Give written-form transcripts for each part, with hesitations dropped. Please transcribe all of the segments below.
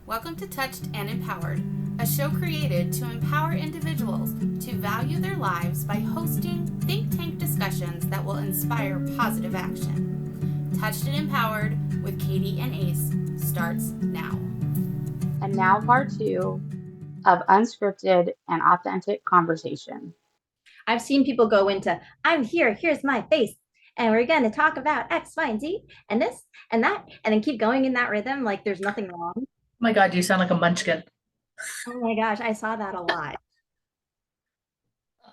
Welcome to Touched and Empowered, a show created to empower individuals to value their lives by hosting think tank discussions that will inspire positive action. Touched and Empowered with Katie and Ace starts now. And now part 2 of Unscripted and Authentic Conversations. I've seen people go into, I'm here, here's my face, and we're going to talk about X, Y, and Z, and this, and that, and then keep going in that rhythm like there's nothing wrong. Oh my God, you sound like a munchkin. Oh my gosh, I saw that a lot.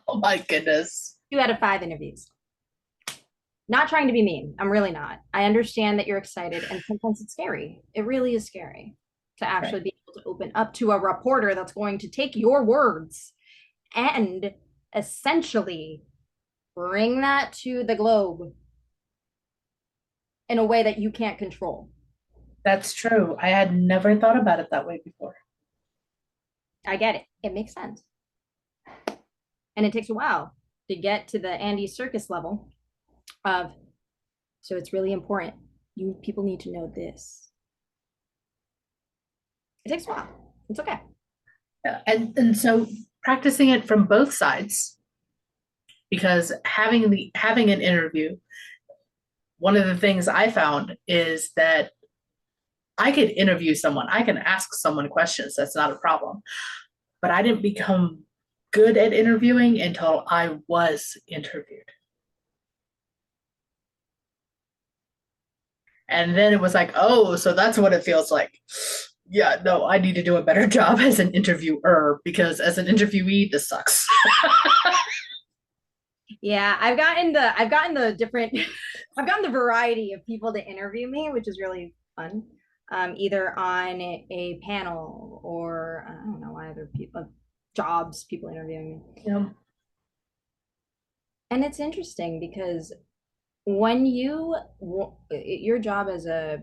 Oh my goodness. 2 out of 5 interviews. Not trying to be mean. I'm really not. I understand that you're excited, and sometimes it's scary. It really is scary to actually be able to open up to a reporter that's going to take your words and essentially bring that to the globe in a way that you can't control. That's true. I had never thought about it that way before. I get it. It makes sense. And it takes a while to get to the Andy Serkis level of, so it's really important. You people need to know this. It takes a while. It's okay. Yeah, and so practicing it from both sides, because having an interview, one of the things I found is that I could interview someone, I can ask someone questions, that's not a problem. But I didn't become good at interviewing until I was interviewed. And then it was like, oh, so that's what it feels like. Yeah, no, I need to do a better job as an interviewer, because as an interviewee, this sucks. Yeah, I've gotten the variety of people to interview me, which is really fun. Either on a panel or I don't know, other people, jobs, people interviewing me. Yeah. And it's interesting because when your job as a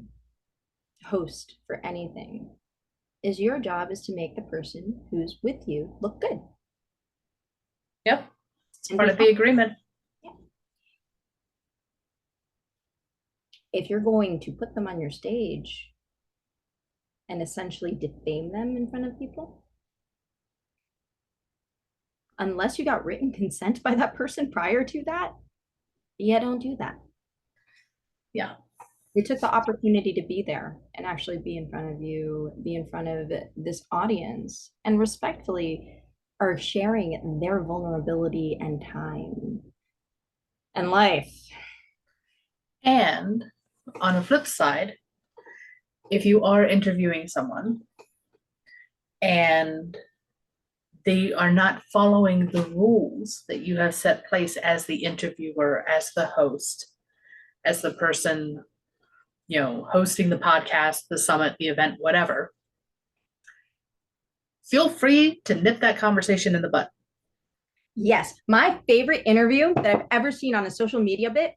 host for anything is your job is to make the person who's with you look good. Yep. It's part of the agreement. Yeah. If you're going to put them on your stage and essentially defame them in front of people, unless you got written consent by that person prior to that, don't do that. Yeah. They took the opportunity to be there and actually be in front of you, be in front of this audience, and respectfully are sharing their vulnerability and time and life. And on the flip side, if you are interviewing someone and they are not following the rules that you have set place as the interviewer, as the host, as the person, hosting the podcast, the summit, the event, whatever, feel free to nip that conversation in the bud. Yes. My favorite interview that I've ever seen on a social media bit,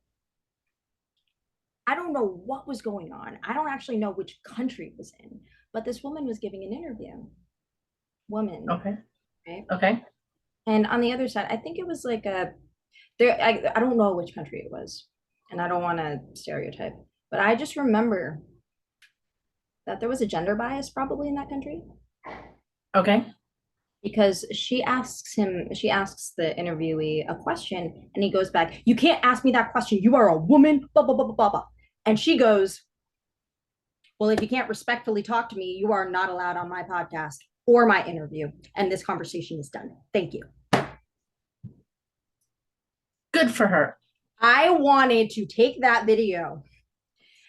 I don't know what was going on. I don't actually know which country it was in, but this woman was giving an interview. Woman. Okay. Right? Okay. And on the other side, I think it was like I don't know which country it was, and I don't want to stereotype, but I just remember that there was a gender bias probably in that country. Okay. Because she asks the interviewee a question, and he goes back, "You can't ask me that question. You are a woman, blah, blah, blah, blah, blah." And she goes, "Well, if you can't respectfully talk to me, you are not allowed on my podcast or my interview. And this conversation is done. Thank you." Good for her. I wanted to take that video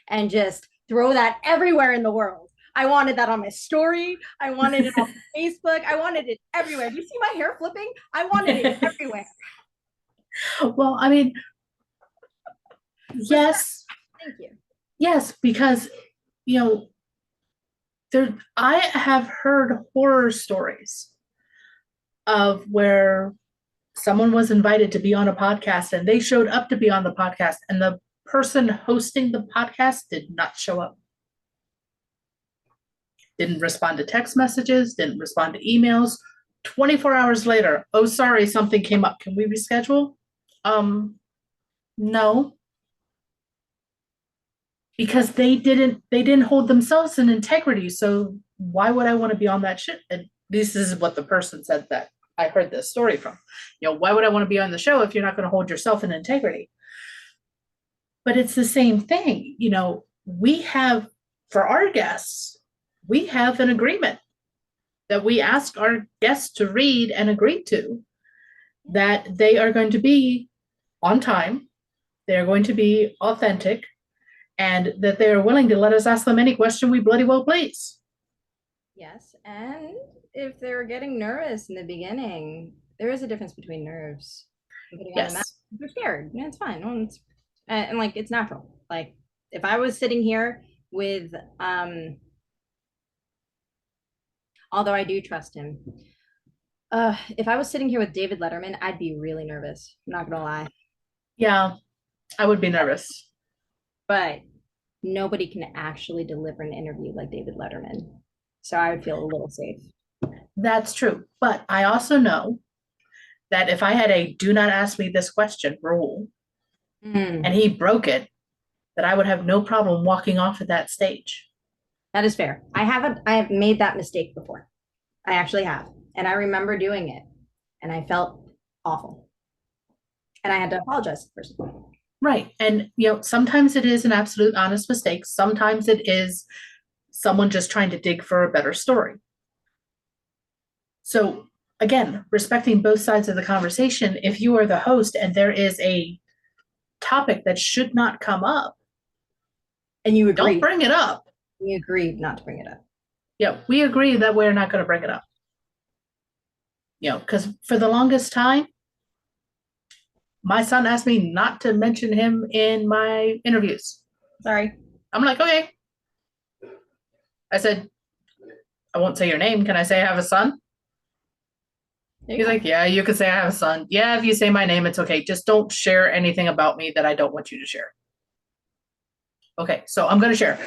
and just throw that everywhere in the world. I wanted that on my story. I wanted it on Facebook. I wanted it everywhere. Do you see my hair flipping? I wanted it everywhere. Well, I mean, yes. Thank you. Yes, because, I have heard horror stories of where someone was invited to be on a podcast and they showed up to be on the podcast and the person hosting the podcast did not show up. Didn't respond to text messages, didn't respond to emails. 24 hours later, "Oh, sorry, something came up. Can we reschedule?" No. Because they didn't hold themselves in integrity. So why would I want to be on that shit? And this is what the person said that I heard this story from. Why would I want to be on the show if you're not going to hold yourself in integrity? But it's the same thing. We have, for our guests, we have an agreement that we ask our guests to read and agree to, that they are going to be on time, they're going to be authentic, and that they are willing to let us ask them any question we bloody well please. Yes, and if they're getting nervous in the beginning, there is a difference between nerves and putting on the mask. They're scared. Yeah, it's fine. And like, it's natural. Like, if I was sitting here with, although I do trust him, if I was sitting here with David Letterman, I'd be really nervous. I'm not gonna lie. Yeah, I would be nervous. But nobody can actually deliver an interview like David Letterman. So I would feel a little safe. That's true. But I also know that if I had a do not ask me this question rule and he broke it, that I would have no problem walking off of that stage. That is fair. I have made that mistake before. I actually have. And I remember doing it. And I felt awful. And I had to apologize to the person. Right. And, sometimes it is an absolute honest mistake. Sometimes it is someone just trying to dig for a better story. So again, respecting both sides of the conversation, if you are the host and there is a topic that should not come up, and you agree, don't bring it up. We agreed not to bring it up. Yeah, we agree that we're not going to bring it up. Because for the longest time, my son asked me not to mention him in my interviews. Sorry. I'm like, okay. I said, I won't say your name. Can I say I have a son? He's like, yeah, you can say I have a son. Yeah, if you say my name, it's okay. Just don't share anything about me that I don't want you to share. Okay, so I'm going to share.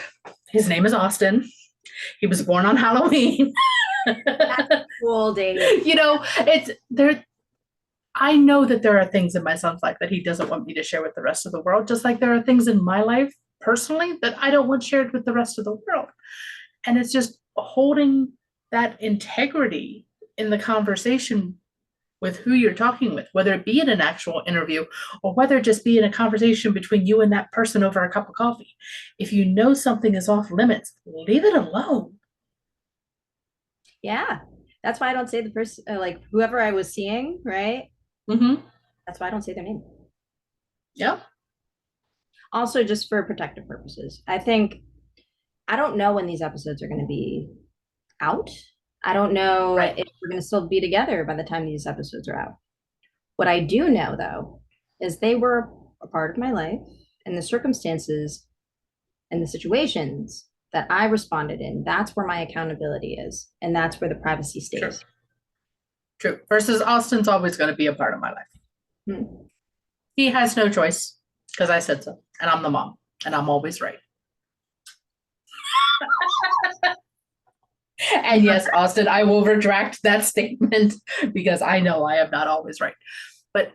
His name is Austin. He was born on Halloween. That's cool, Dave. It's there. I know that there are things in my son's life that he doesn't want me to share with the rest of the world, just like there are things in my life personally that I don't want shared with the rest of the world. And it's just holding that integrity in the conversation with who you're talking with, whether it be in an actual interview or whether it just be in a conversation between you and that person over a cup of coffee. If you know something is off limits, leave it alone. Yeah. That's why I don't say the person, like whoever I was seeing, right? Mm-hmm. That's why I don't say their name. Yeah. Also, just for protective purposes. I don't know when these episodes are going to be out. I don't know if we're going to still be together by the time these episodes are out. What I do know, though, is they were a part of my life, and the circumstances and the situations that I responded in, that's where my accountability is. And that's where the privacy stays. True. Versus Austin's always going to be a part of my life. He has no choice because I said so. And I'm the mom. And I'm always right. And yes, Austin, I will retract that statement because I know I am not always right. But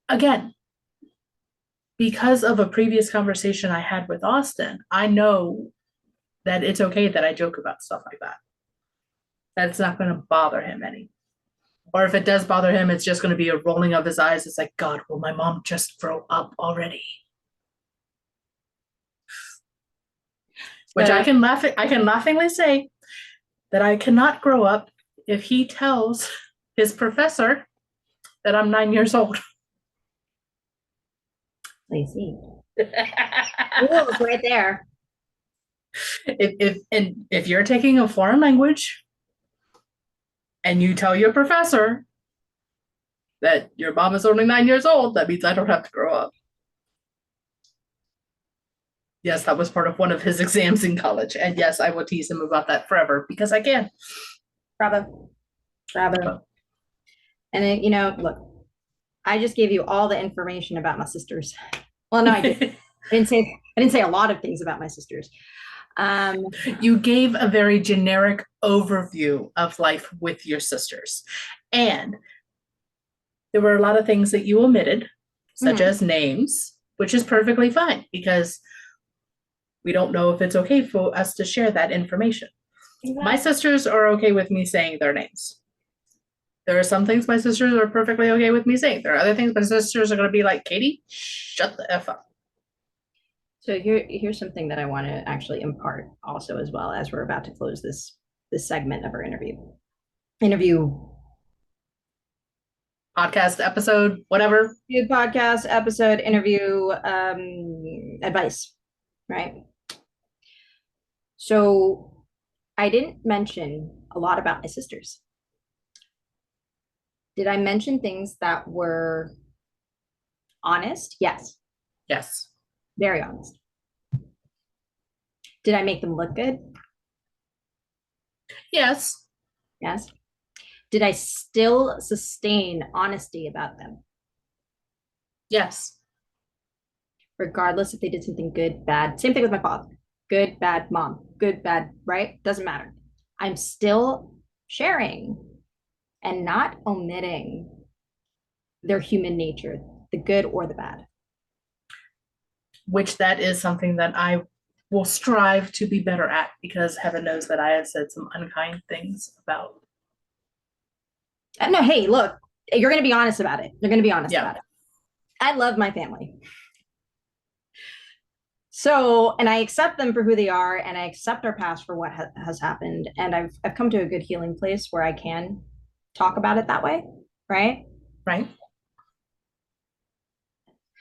again, because of a previous conversation I had with Austin, I know that it's okay that I joke about stuff like that. That it's not going to bother him any. Or if it does bother him, it's just going to be a rolling of his eyes. It's like, God, will my mom just grow up already? Which I can laughingly say that I cannot grow up if he tells his professor that I'm 9 years old. Lacey. Rules right there. If you're taking a foreign language and you tell your professor that your mom is only 9 years old, that means I don't have to grow up. Yes, that was part of one of his exams in college. And yes, I will tease him about that forever because I can. Bravo. And look, I just gave you all the information about my sisters. Well, no, I didn't. I didn't say a lot of things about my sisters. You gave a very generic overview of life with your sisters. And there were a lot of things that you omitted, such as names, which is perfectly fine because we don't know if it's okay for us to share that information. My sisters are okay with me saying their names. There are some things my sisters are perfectly okay with me saying. There are other things my sisters are going to be like, Katie, shut the F up. So here's something that I want to actually impart also, as well, as we're about to close this segment of our interview. Podcast episode, whatever. Podcast episode, interview, advice, right? So I didn't mention a lot about my sisters. Did I mention things that were honest? Yes. Yes. Very honest. Did I make them look good? Yes. Yes. Did I still sustain honesty about them? Yes. Regardless if they did something good, bad. Same thing with my father. Good, bad, mom. Good, bad, right? Doesn't matter. I'm still sharing and not omitting their human nature, the good or the bad. Which that is something that I will strive to be better at, because heaven knows that I have said some unkind things about. No, hey, look, you're going to be honest about it. You're going to be honest about it. I love my family. So, and I accept them for who they are, and I accept our past for what has happened. And I've come to a good healing place where I can talk about it that way, right? Right.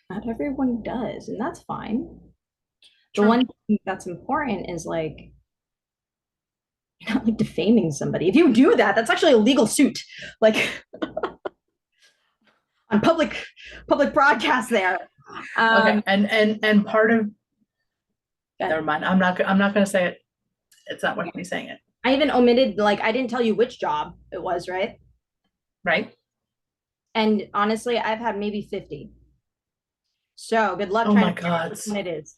Not everyone does, and that's fine. True. The one thing that's important is like, you're not like defaming somebody. If you do that, that's actually a legal suit. Like on public broadcast there. Okay. And part of, never mind. I'm not going to say it. It's not worth me saying it. I even omitted, like, I didn't tell you which job it was, right? Right. And honestly, I've had maybe 50. So good luck. Oh my God. Which one it is.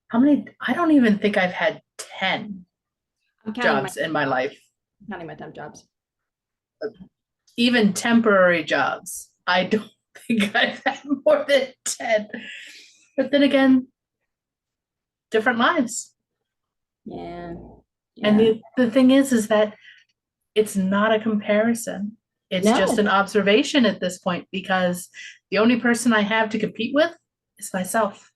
How many? I don't even think I've had 10 jobs in my life. I'm counting my temp jobs. Even temporary jobs. I don't think I've had more than 10. But then again, different lives. Yeah. And the thing is that it's not a comparison. It's just an observation at this point, because the only person I have to compete with is myself.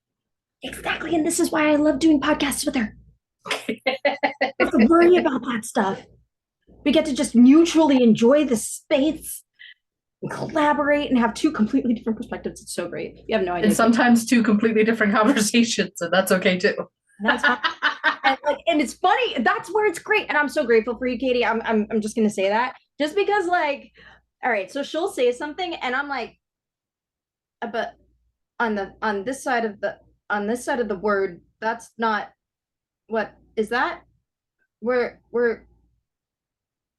Exactly. And this is why I love doing podcasts with her. I don't have to worry about that stuff. We get to just mutually enjoy the space and collaborate and have two completely different perspectives. It's so great. You have no idea. And sometimes two completely different conversations, and that's okay too. That's and it's funny. That's where it's great. And I'm so grateful for you, Katie. I'm just gonna say that. Just because, like, all right, so she'll say something and I'm like, but on this side of the word, that's not what is that? We're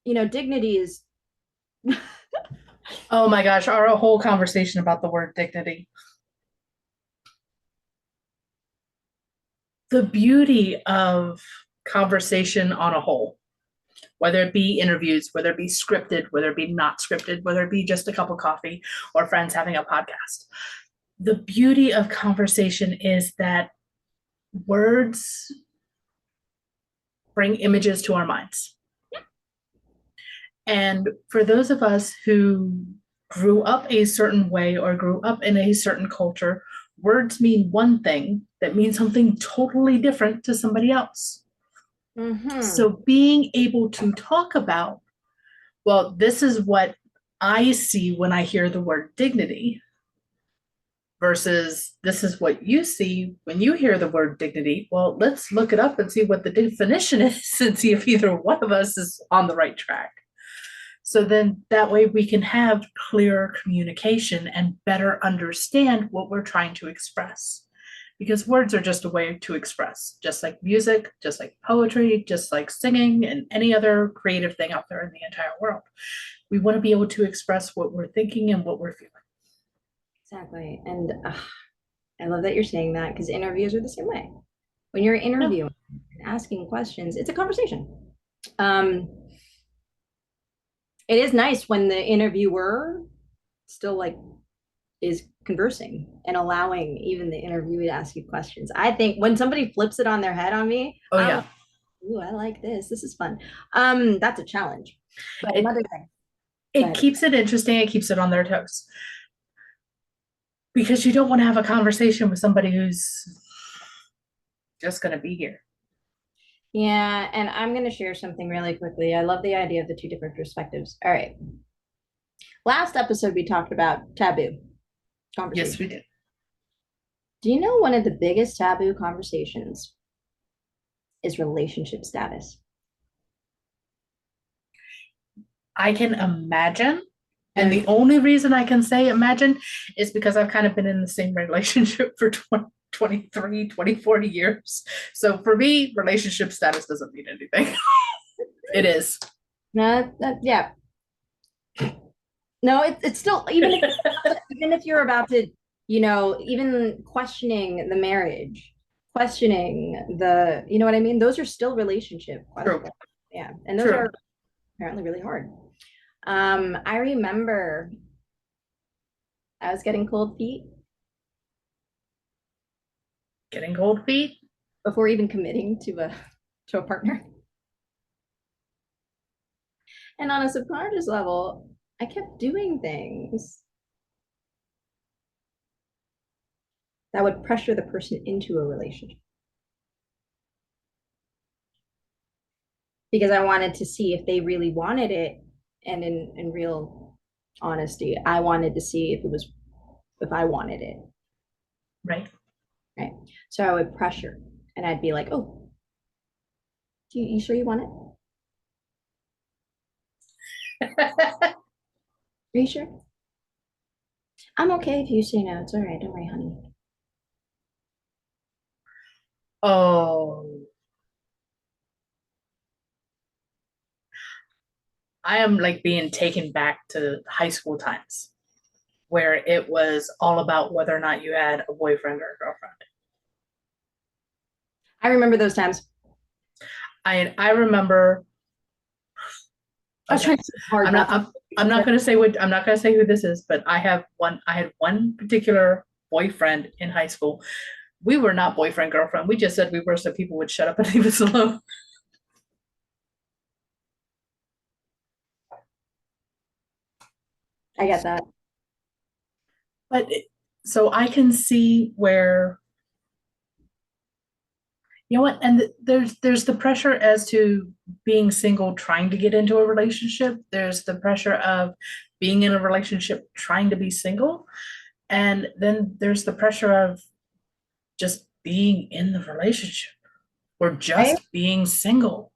dignity is Oh my gosh, our whole conversation about the word dignity. The beauty of conversation on a whole, whether it be interviews, whether it be scripted, whether it be not scripted, whether it be just a cup of coffee or friends having a podcast. The beauty of conversation is that words bring images to our minds. And for those of us who grew up a certain way or grew up in a certain culture, words mean one thing that means something totally different to somebody else. Mm-hmm. So being able to talk about, well, this is what I see when I hear the word dignity, versus this is what you see when you hear the word dignity. Well, let's look it up and see what the definition is and see if either one of us is on the right track. So then that way we can have clearer communication and better understand what we're trying to express. Because words are just a way to express, just like music, just like poetry, just like singing, and any other creative thing out there in the entire world. We want to be able to express what we're thinking and what we're feeling. Exactly. And I love that you're saying that, because interviews are the same way. When you're interviewing and asking questions, it's a conversation. It is nice when the interviewer still like is conversing and allowing even the interviewee to ask you questions. I think when somebody flips it on their head on me, oh yeah, Ooh, I like this. This is fun. That's a challenge. But It- another thing. It keeps it interesting. It keeps it on their toes. Because you don't want to have a conversation with somebody who's just going to be here. Yeah, and I'm going to share something really quickly. I love the idea of the two different perspectives. All right. Last episode, we talked about taboo conversation. Yes, we did. Do you know one of the biggest taboo conversations is relationship status? I can imagine. And the only reason I can say imagine is because I've kind of been in the same relationship for 23, 40 years. So for me, relationship status doesn't mean anything. It is. No, yeah. No, it's still, even if you're about to, even questioning the marriage, questioning the, you know what I mean? Those are still relationship questions. True. Yeah. And those are apparently really hard. I remember I was getting cold feet. Getting cold feet? Before even committing to a partner. And on a subconscious level, I kept doing things that would pressure the person into a relationship. Because I wanted to see if they really wanted it. And in real honesty, I wanted to see if I wanted it. Right. Right. So I would pressure and I'd be like, oh, you sure you want it? Are you sure? I'm okay if you say no. It's all right. Don't worry, honey. Oh. I am like being taken back to high school times where it was all about whether or not you had a boyfriend or a girlfriend. I remember those times. I remember. I was trying to hard. I'm not going to say who this is, but I had one particular boyfriend in high school. We were not boyfriend girlfriend. We just said we were so people would shut up and leave us alone. I get that. But so I can see where, you know what, and there's the pressure as to being single, trying to get into a relationship. There's the pressure of being in a relationship, trying to be single. And then there's the pressure of just being in the relationship or just being single.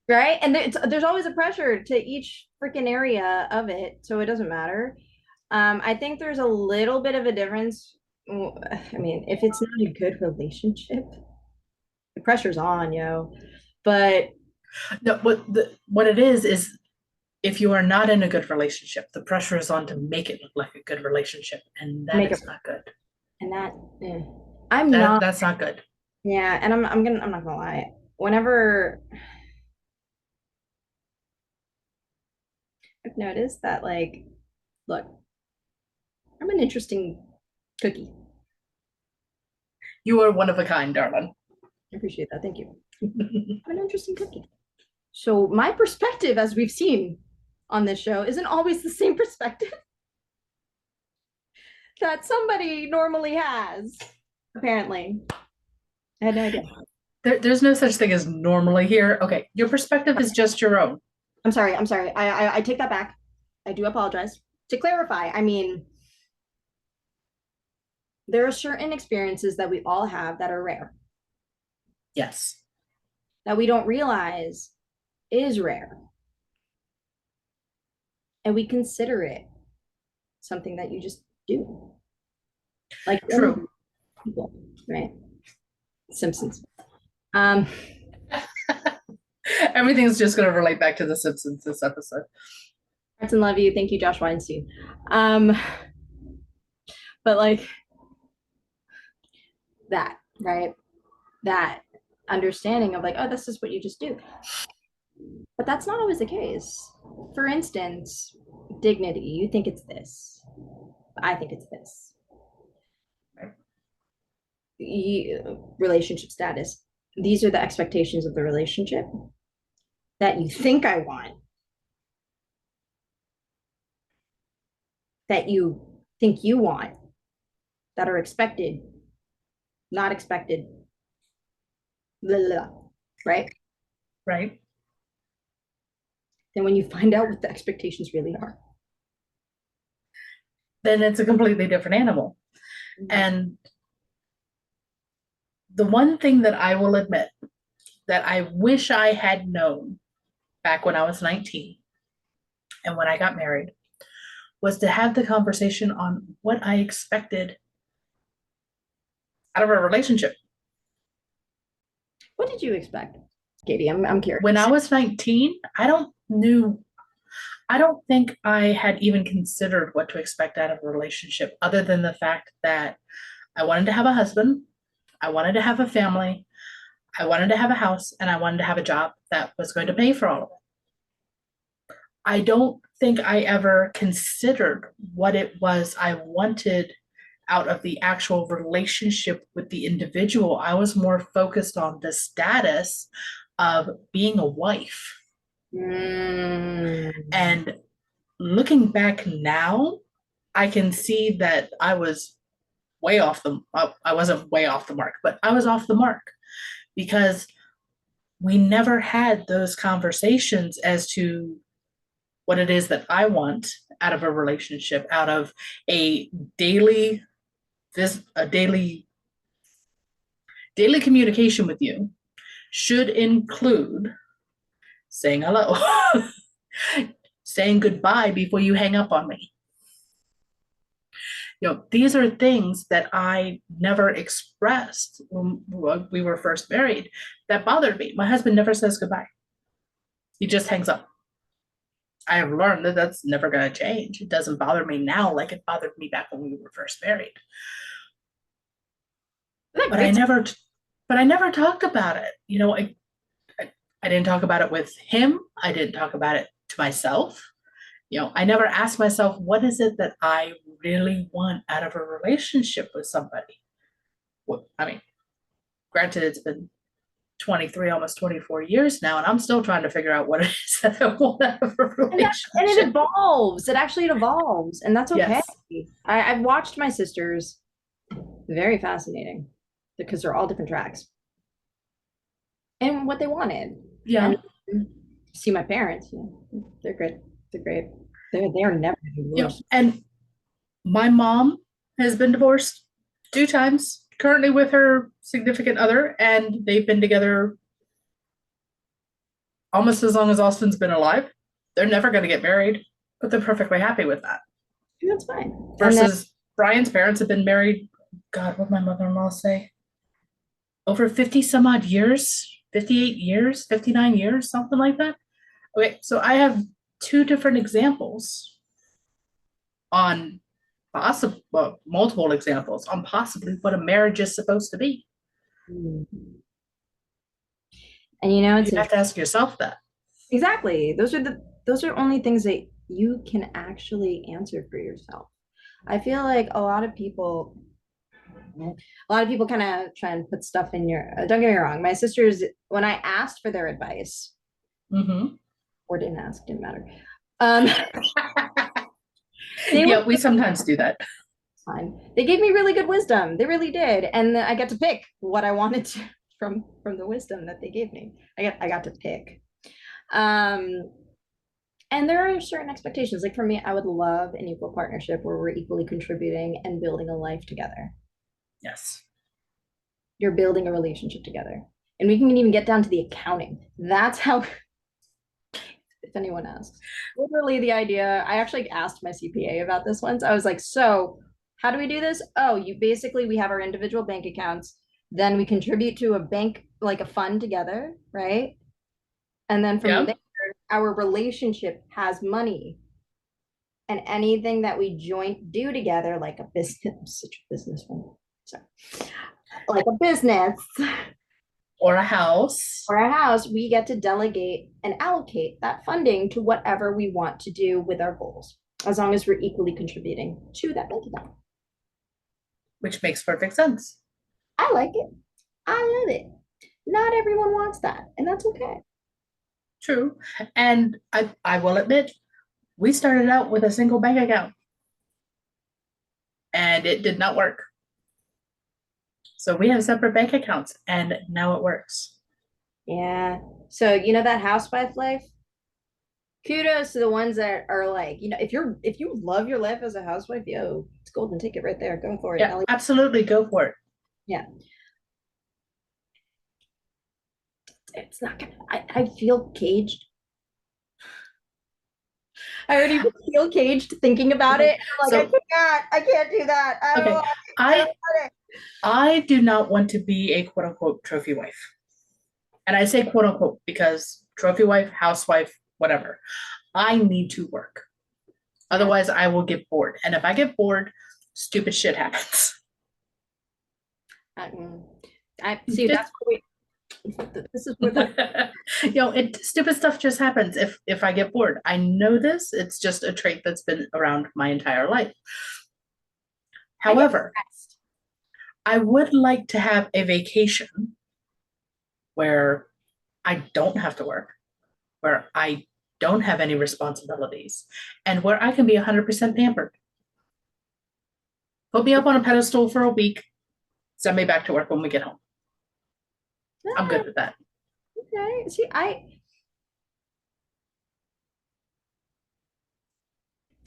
Right. And there's always a pressure to each freaking area of it. So it doesn't matter. I think there's a little bit of a difference. I mean, if it's not a good relationship, the pressure's on, But no, what it is if you are not in a good relationship, the pressure is on to make it look like a good relationship, and that is not good. And that's not good. Yeah, and I'm not gonna lie. Whenever I've noticed that, like, look, I'm an interesting cookie. You are one of a kind, darling. I appreciate that. Thank you. I'm an interesting cookie. So my perspective, as we've seen on this show, isn't always the same perspective that somebody normally has, apparently. I had no idea. There's no such thing as normally here. Okay, your perspective is just your own. I'm sorry. I take that back. I do apologize. To clarify, I mean, there are certain experiences that we all have that are rare. Yes. That we don't realize is rare. And we consider it something that you just do. Like true. People, right? Simpsons. Everything's just going to relate back to The Simpsons this episode. Hearts and love you. Thank you, Josh Weinstein. But like that, right? That understanding of like, oh, this is what you just do. But that's not always the case. For instance, dignity. You think it's this. I think it's this. Relationship status. these are the expectations of the relationship that you think I want, that you think you want, that are expected, not expected, blah, blah, blah, right? Right. Then when you find out what the expectations really are, Then it's a completely different animal. And the one thing that I will admit that I wish I had known back when I was 19 and when I got married was to have the conversation on what I expected out of a relationship. What did you expect, Katie? I'm curious. When I was 19, I don't think I had even considered what to expect out of a relationship, other than the fact that I wanted to have a husband, I wanted to have a family, I wanted to have a house, and I wanted to have a job that was going to pay for all of it. I don't think I ever considered what it was I wanted out of the actual relationship with the individual. I was more focused on the status of being a wife. And looking back now, I can see that I was I wasn't way off the mark, but I was off the mark because we never had those conversations as to what it is that I want out of a relationship, out of a daily communication with you should include saying hello, saying goodbye before you hang up on me. These are things that I never expressed when we were first married that bothered me. My husband never says goodbye. He just hangs up. I have learned that that's never going to change. It doesn't bother me now like it bothered me back when we were first married. But I never talked about it. I didn't talk about it with him. I didn't talk about it to myself. I never asked myself, what is it that I really want out of a relationship with somebody? Granted, it's been 23, almost 24 years now, and I'm still trying to figure out what it is that I want out of a relationship. And it evolves. It actually evolves, and that's okay. Yes. I've watched my sisters. Very fascinating because they're all different tracks and what they wanted. Yeah. And see my parents, they're good. They're great. They are never divorced. And my mom has been divorced 2 times, currently with her significant other, and they've been together almost as long as Austin's been alive. They're never going to get married, but they're perfectly happy with that. And that's fine. Versus Brian's parents have been married, God, what did my mother-in-law say? Over 50 some odd years, 58 years, 59 years, something like that. Okay, so I have 2 different examples on multiple examples on possibly what a marriage is supposed to be. And you have to ask yourself that. Exactly. Those are only things that you can actually answer for yourself. I feel like a lot of people kind of try and put stuff in your, don't get me wrong. My sisters, when I asked for their advice, or didn't ask, didn't matter. We sometimes do that. Fine. They gave me really good wisdom. They really did. And I got to pick what I wanted to from the wisdom that they gave me. I got to pick. And there are certain expectations. Like for me, I would love an equal partnership where we're equally contributing and building a life together. Yes. You're building a relationship together. And we can even get down to the accounting. That's how, if anyone asks. Literally the idea, I actually asked my CPA about this once. I was like, so how do we do this? Oh, we have our individual bank accounts. Then we contribute to a bank, like a fund together, right? And then from there, our relationship has money. And anything that we joint do together, like a business, such a business one. So, like a business. Or a house. We get to delegate and allocate that funding to whatever we want to do with our goals, as long as we're equally contributing to that bank account. Which makes perfect sense. I like it. I love it. Not everyone wants that, and that's okay. True. And I will admit, we started out with a single bank account and it did not work. So we have separate bank accounts and now it works. Yeah. So you know that housewife life? Kudos to the ones that are like, if you love your life as a housewife, yo, it's golden ticket right there. Go for it. Yeah, absolutely. Go for it. Yeah. It's not gonna, I feel caged. I already feel caged thinking about it. I'm like, So, I can't do that. I don't okay, want it. I don't want it. I do not want to be a quote unquote trophy wife. And I say quote unquote because trophy wife, housewife, whatever. I need to work. Otherwise, I will get bored. And if I get bored, stupid shit happens. I see. That's what this is what stupid stuff just happens if I get bored. I know this. It's just a trait that's been around my entire life. However, I would like to have a vacation where I don't have to work, where I don't have any responsibilities, and where I can be 100% pampered. Put me up on a pedestal for a week, send me back to work when we get home. I'm good with that. Okay. See,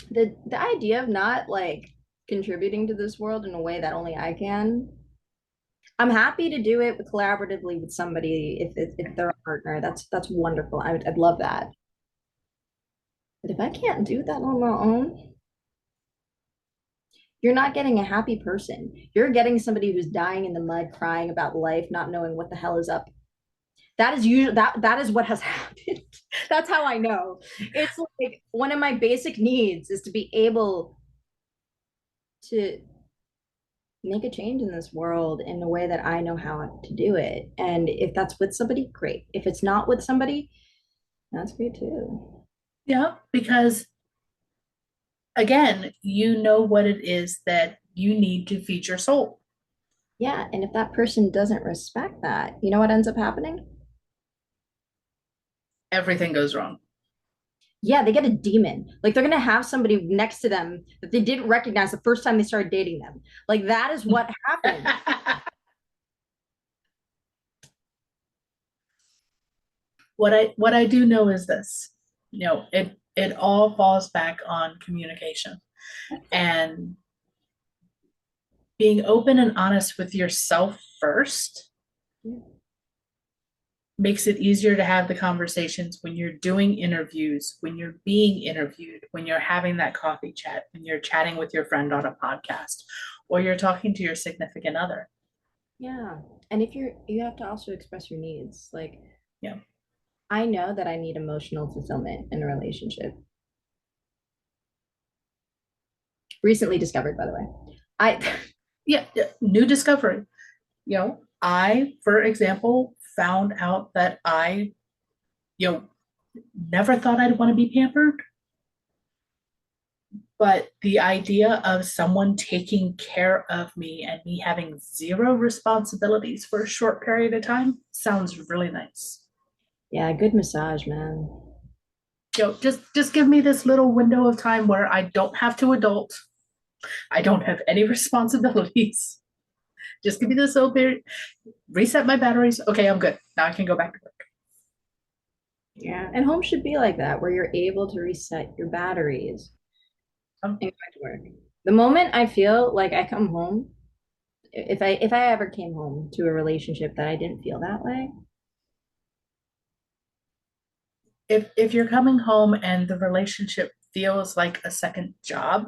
the idea of not like contributing to this world in a way that only I can. I'm happy to do it collaboratively with somebody if they're a partner. That's wonderful. I'd love that. But if I can't do that on my own, you're not getting a happy person. You're getting somebody who's dying in the mud, crying about life, not knowing what the hell is up. That is usually that is what has happened. That's how I know. It's like one of my basic needs is to be able to make a change in this world in a way that I know how to do it. And if that's with somebody, great. If it's not with somebody, that's great too. Yeah, because again, you know what it is that you need to feed your soul. Yeah. And if that person doesn't respect that, you know what ends up happening? Everything goes wrong. Yeah, they get a demon. Like they're gonna have somebody next to them that they didn't recognize the first time they started dating them. Like that is what happened. What I do know is this. It all falls back on communication and being open and honest with yourself first. Yeah. Makes it easier to have the conversations when you're doing interviews, when you're being interviewed, when you're having that coffee chat, when you're chatting with your friend on a podcast, or you're talking to your significant other. Yeah. And if you have to also express your needs. Like, yeah, I know that I need emotional fulfillment in a relationship. Recently discovered, by the way. Yeah, new discovery. I, for example, found out that I, never thought I'd want to be pampered. But the idea of someone taking care of me and me having zero responsibilities for a short period of time sounds really nice. Yeah, good massage, man. Just give me this little window of time where I don't have to adult. I don't have any responsibilities. Just give me this little period, reset my batteries. Okay, I'm good. Now I can go back to work. Yeah, and home should be like that, where you're able to reset your batteries and go back to work. The moment I feel like I come home, if I ever came home to a relationship that I didn't feel that way, if you're coming home and the relationship feels like a second job,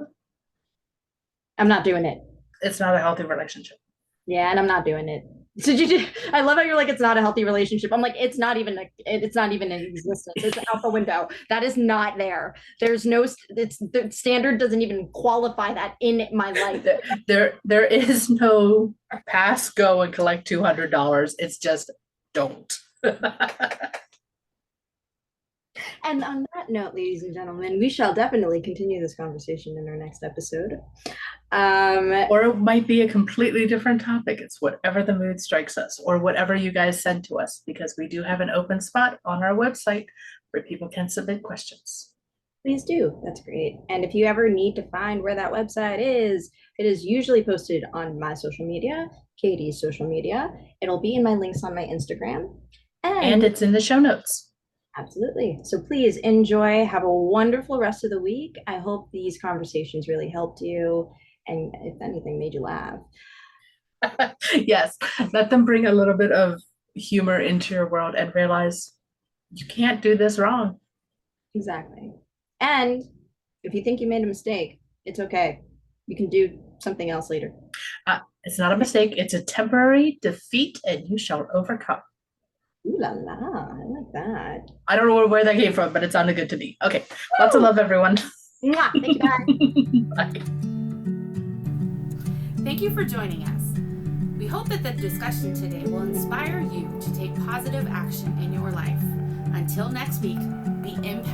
I'm not doing it. It's not a healthy relationship. Yeah, and I'm not doing it. So I love how you're like, it's not a healthy relationship. I'm like, it's not even in existence. It's out the window. That is not there. There's no, the standard doesn't even qualify that in my life. There is no pass, go and collect $200. It's just don't. And on that note, ladies and gentlemen, we shall definitely continue this conversation in our next episode. Or it might be a completely different topic. It's whatever the mood strikes us, or whatever you guys send to us, because we do have an open spot on our website where people can submit questions. Please do. That's great. And if you ever need to find where that website is, it is usually posted on my social media, Katie's social media. It'll be in my links on my Instagram. And it's in the show notes. Absolutely. So please enjoy. Have a wonderful rest of the week. I hope these conversations really helped you and, if anything, made you laugh. Yes, let them bring a little bit of humor into your world and realize you can't do this wrong. Exactly. And if you think you made a mistake, it's okay. You can do something else later. It's not a mistake. It's a temporary defeat, and you shall overcome. Ooh la la. I like that. I don't know where that came from, but it sounded good to me. Okay. Lots of love, everyone. Mwah. Thank you, guys. Bye. Thank you for joining us. We hope that the discussion today will inspire you to take positive action in your life. Until next week, be impacted